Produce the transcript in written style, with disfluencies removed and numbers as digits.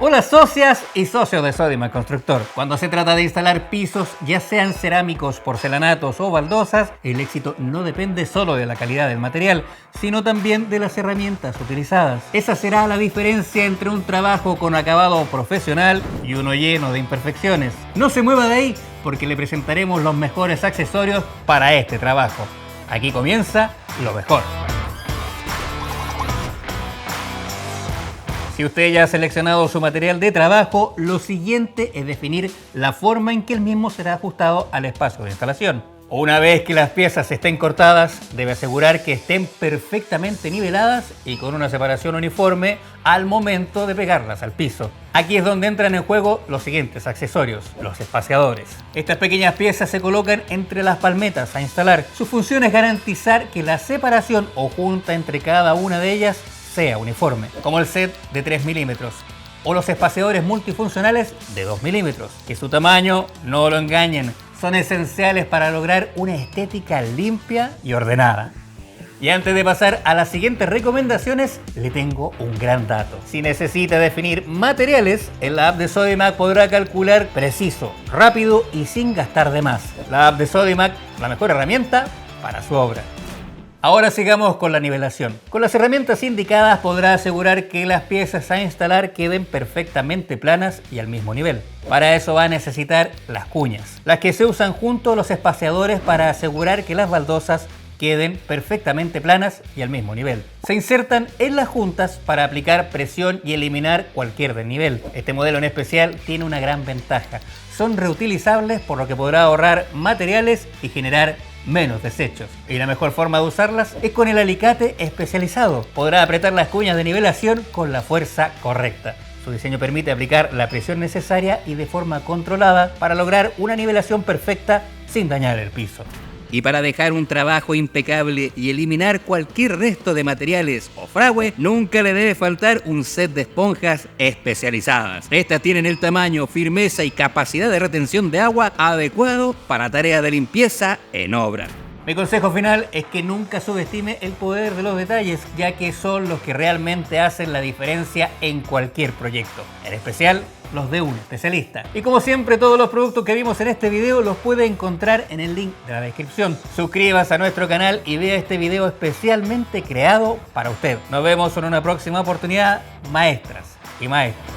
Hola socias y socios de Sodimac Constructor. Cuando se trata de instalar pisos, ya sean cerámicos, porcelanatos o baldosas, el éxito no depende solo de la calidad del material, sino también de las herramientas utilizadas. Esa será la diferencia entre un trabajo con acabado profesional y uno lleno de imperfecciones. No se mueva de ahí porque le presentaremos los mejores accesorios para este trabajo. Aquí comienza lo mejor. Si usted ya ha seleccionado su material de trabajo, lo siguiente es definir la forma en que el mismo será ajustado al espacio de instalación. Una vez que las piezas estén cortadas, debe asegurar que estén perfectamente niveladas y con una separación uniforme al momento de pegarlas al piso. Aquí es donde entran en juego los siguientes accesorios, los espaciadores. Estas pequeñas piezas se colocan entre las palmetas a instalar. Su función es garantizar que la separación o junta entre cada una de ellas sea uniforme, como el set de 3 milímetros o los espaciadores multifuncionales de 2 milímetros, que su tamaño, no lo engañen, son esenciales para lograr una estética limpia y ordenada. Y antes de pasar a las siguientes recomendaciones, le tengo un gran dato. Si necesita definir materiales, en la app de Sodimac podrá calcular preciso, rápido y sin gastar de más. La app de Sodimac, la mejor herramienta para su obra. Ahora sigamos con la nivelación. Con las herramientas indicadas podrá asegurar que las piezas a instalar queden perfectamente planas y al mismo nivel. Para eso va a necesitar las cuñas, las que se usan junto a los espaciadores para asegurar que las baldosas queden perfectamente planas y al mismo nivel. Se insertan en las juntas para aplicar presión y eliminar cualquier desnivel. Este modelo en especial tiene una gran ventaja. Son reutilizables, por lo que podrá ahorrar materiales y generar menos desechos. Y la mejor forma de usarlas es con el alicate especializado. Podrá apretar las cuñas de nivelación con la fuerza correcta. Su diseño permite aplicar la presión necesaria y de forma controlada para lograr una nivelación perfecta sin dañar el piso. Y para dejar un trabajo impecable y eliminar cualquier resto de materiales o fragüe, nunca le debe faltar un set de esponjas especializadas. Estas tienen el tamaño, firmeza y capacidad de retención de agua adecuado para tareas de limpieza en obra. Mi consejo final es que nunca subestime el poder de los detalles, ya que son los que realmente hacen la diferencia en cualquier proyecto, en especial los de un especialista. Y como siempre, todos los productos que vimos en este video los puede encontrar en el link de la descripción. Suscríbase a nuestro canal y vea este video especialmente creado para usted. Nos vemos en una próxima oportunidad, maestras y maestros.